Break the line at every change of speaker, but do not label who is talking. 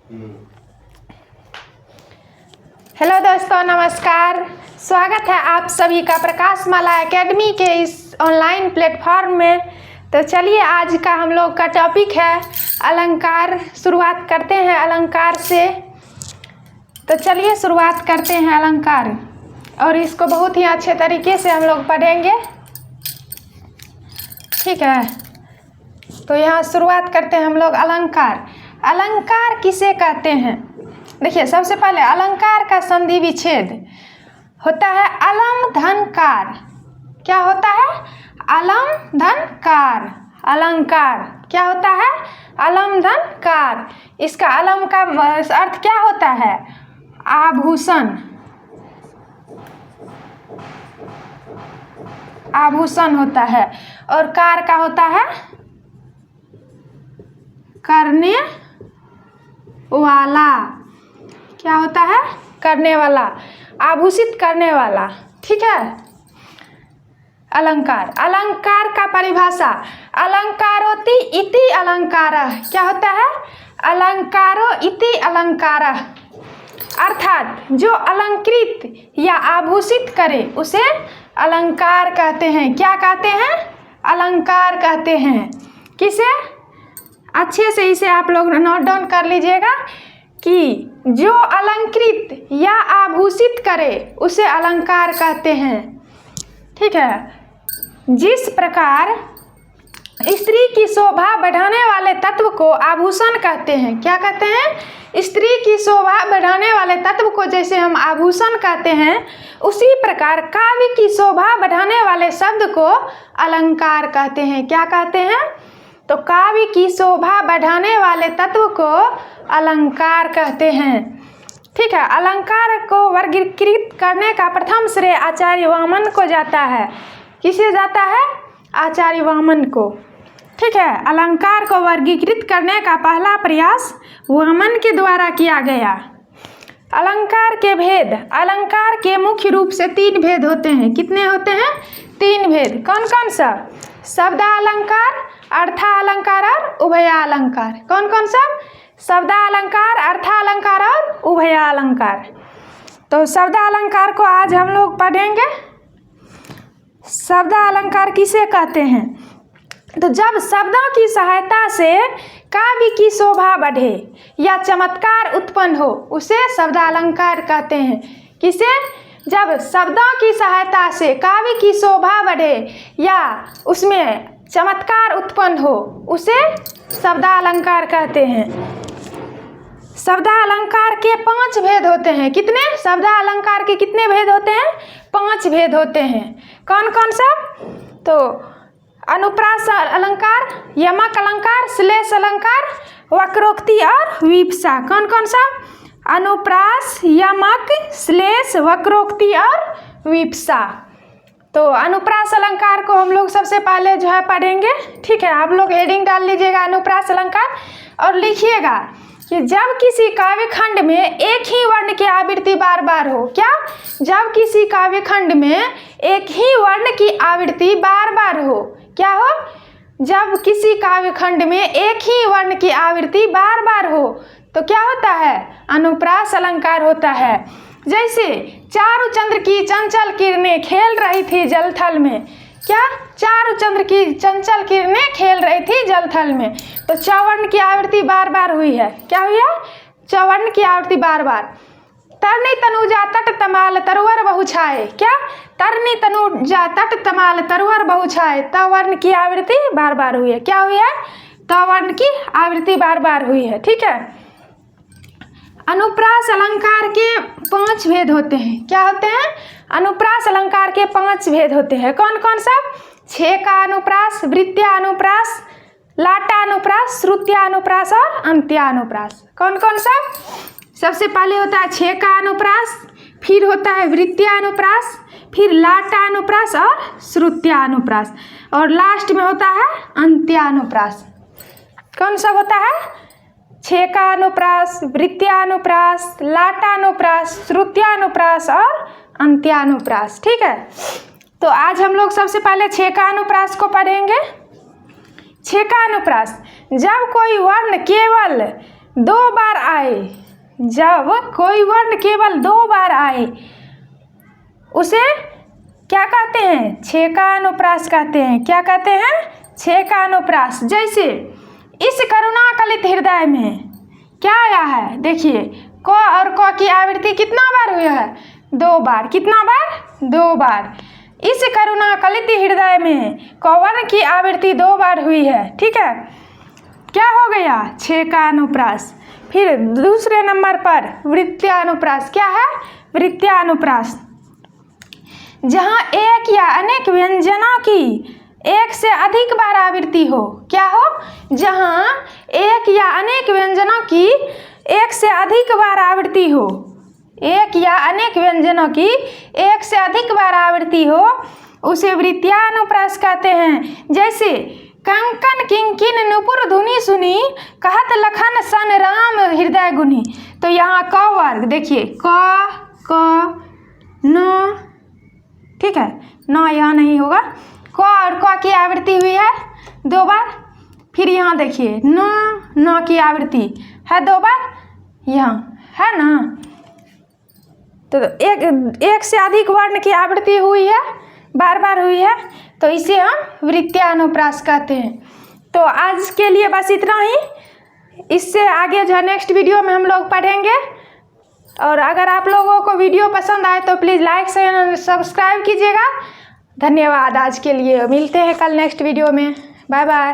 Hello दोस्तों, नमस्कार। स्वागत है आप सभी का प्रकाश माला एकेडमी के इस ऑनलाइन प्लेटफॉर्म में। तो चलिए, आज का हम लोग का टॉपिक है अलंकार। शुरुआत करते हैं अलंकार से। तो चलिए शुरुआत करते हैं अलंकार, और इसको बहुत ही अच्छे तरीके से हम लोग पढ़ेंगे, ठीक है। तो यहाँ शुरुआत करते हैं हम लोग अलंकार। अलंकार किसे कहते हैं? देखिए, सबसे पहले अलंकार का संधि विच्छेद होता है अलम धन कार। क्या होता है? अलम धन कार। अलंकार क्या होता है? अलम धन कार। इसका अलम का अर्थ क्या होता है? आभूषण। आभूषण होता है। और कार का होता है करने वाला। क्या होता है? करने वाला, आभूषित करने वाला, ठीक है। अलंकार। अलंकार का परिभाषा अलंकारोति इति अलंकारः। क्या होता है? अलंकारो इति अलंकारः। अर्थात जो अलंकृत या आभूषित करे उसे अलंकार कहते हैं। क्या कहते हैं? अलंकार कहते हैं। किसे? अच्छे से इसे आप लोग नोट डाउन कर लीजिएगा कि जो अलंकृत या आभूषित करे उसे अलंकार कहते हैं, ठीक है। जिस प्रकार स्त्री की शोभा बढ़ाने वाले तत्व को आभूषण कहते हैं। क्या कहते हैं? स्त्री की शोभा बढ़ाने वाले तत्व को जैसे हम आभूषण कहते हैं, उसी प्रकार काव्य की शोभा बढ़ाने वाले शब्द को अलंकार कहते हैं। क्या कहते हैं? तो काव्य की शोभा बढ़ाने वाले तत्व को अलंकार कहते हैं, ठीक है। अलंकार को वर्गीकृत करने का प्रथम श्रेय आचार्य वामन को जाता है। किसे जाता है? आचार्य वामन को, ठीक है। अलंकार को वर्गीकृत करने का पहला प्रयास वामन के द्वारा किया गया। अलंकार के भेद। अलंकार के मुख्य रूप से 3 भेद होते हैं। कितने होते हैं? 3 भेद। कौन कौन सा? शब्दालंकार, अर्थालंकार और उभयालंकार। कौन कौन सा? शब्दालंकार, अर्थालंकार और उभयालंकार। तो शब्दालंकार को आज हम लोग पढ़ेंगे। शब्दालंकार किसे कहते हैं? तो जब शब्दों की सहायता से काव्य की शोभा बढ़े या चमत्कार उत्पन्न हो उसे शब्दालंकार कहते हैं। किसे? जब शब्दों की सहायता से काव्य की शोभा बढ़े या उसमें चमत्कार उत्पन्न हो उसे शब्दालंकार कहते हैं। शब्दालंकार के 5 भेद होते हैं। कितने? शब्दालंकार के कितने भेद होते हैं? 5 भेद होते हैं। कौन कौन सा? तो अनुप्रास अलंकार, यमक अलंकार, श्लेष अलंकार, वक्रोक्ति और विवक्षा। कौन कौन सा? अनुप्रास, यमक, श्लेष, वक्रोक्ति और विवक्षा। तो अनुप्रास अलंकार को हम लोग सबसे पहले जो है पढ़ेंगे, ठीक है। आप लोग हेडिंग डाल लीजिएगा अनुप्रास अलंकार और लिखिएगा कि जब किसी काव्य खंड में एक ही वर्ण की आवृत्ति बार बार हो। क्या? जब किसी काव्य खंड में एक ही वर्ण की आवृत्ति बार बार हो। क्या हो? जब किसी काव्य खंड में एक ही वर्ण की आवृत्ति बार बार हो तो क्या होता है? अनुप्रास अलंकार होता है। जैसे चारुचंद्र की चंचल किरणें खेल रही थी जलथल में। क्या? चारुचंद्र की चंचल किरणें खेल रही थी जलथल में। तो चौवर्ण की आवृत्ति बार बार हुई है। क्या हुई है? चौवर्ण की आवृत्ति बार बार। तरनी तनुजा तट तमाल तरुवर बहु छाए। क्या? तरनी तनुजा तट तमाल तरुवर बहु छाए। तवर्ण की आवृत्ति बार बार हुई है। क्या हुई है? तवर्ण की आवृत्ति बार बार हुई है, ठीक है। अनुप्रास अलंकार के 5 भेद होते हैं। क्या होते हैं? अनुप्रास अलंकार के 5 भेद होते हैं। कौन कौन सा? छेका अनुप्रास, वृत्त्यानुप्रास, लाटानुप्रास, श्रुत्यानुप्रास और अंत्यानुप्रास। कौन कौन सा? सबसे पहले होता है छेका अनुप्रास, फिर होता है वृत्त्यानुप्रास, फिर लाटानुप्रास और श्रुत्यानुप्रास, और लास्ट में होता है अंत्यानुप्रास। कौन सा होता है? छेकानुप्रास, वृत्त्यानुप्रास, लाटानुप्रास, श्रुत्यानुप्रास और अंत्यानुप्रास, ठीक है। तो आज हम लोग सबसे पहले छेकानुप्रास को पढ़ेंगे। छेकानुप्रास, जब कोई वर्ण केवल दो बार आए, जब कोई वर्ण केवल 2 बार आए उसे क्या कहते हैं? 6 का अनुप्रास कहते हैं। क्या कहते हैं? 6 का अनुप्रास। जैसे इस करुणा कलित हृदय में क्या आया है? देखिए क और क की आवृत्ति कितना बार हुई है? 2 बार। कितना बार? 2 बार। इस करुणा कलित हृदय में क वर्ण की आवृत्ति 2 बार हुई है। ठीक है, क्या हो गया? 6 का अनुप्रास। फिर दूसरे नंबर पर वृत्त्यानुप्रास। क्या है? वृत्त्यानुप्रास। जहाँ एक या अनेक व्यंजनों की एक से अधिक बार आवृत्ति हो। क्या हो? जहाँ एक या अनेक व्यंजनों की एक से अधिक बार आवृत्ति हो, एक या अनेक व्यंजनों की एक से अधिक बार आवृत्ति हो, उसे वृत्त्यानुप्रास कहते हैं। जैसे कंकन किंकिन नुपुर धुनी सुनी, कहत लखन सन राम हृदय गुनी। तो यहाँ क वर्ग देखिए, क न, ठीक है, न यहाँ नहीं होगा। क और क की आवृत्ति हुई है 2 बार। फिर यहाँ देखिए न की आवृत्ति है 2 बार, यहाँ है ना। तो एक से अधिक वर्ण की आवृत्ति हुई है, बार बार हुई है, तो इसे हम वृत्त्यानुप्रास कहते हैं। तो आज के लिए बस इतना ही। इससे आगे जो है नेक्स्ट वीडियो में हम लोग पढ़ेंगे। और अगर आप लोगों को वीडियो पसंद आए तो प्लीज़ लाइक शेयर सब्सक्राइब कीजिएगा। धन्यवाद आज के लिए। मिलते हैं कल नेक्स्ट वीडियो में। Bye bye.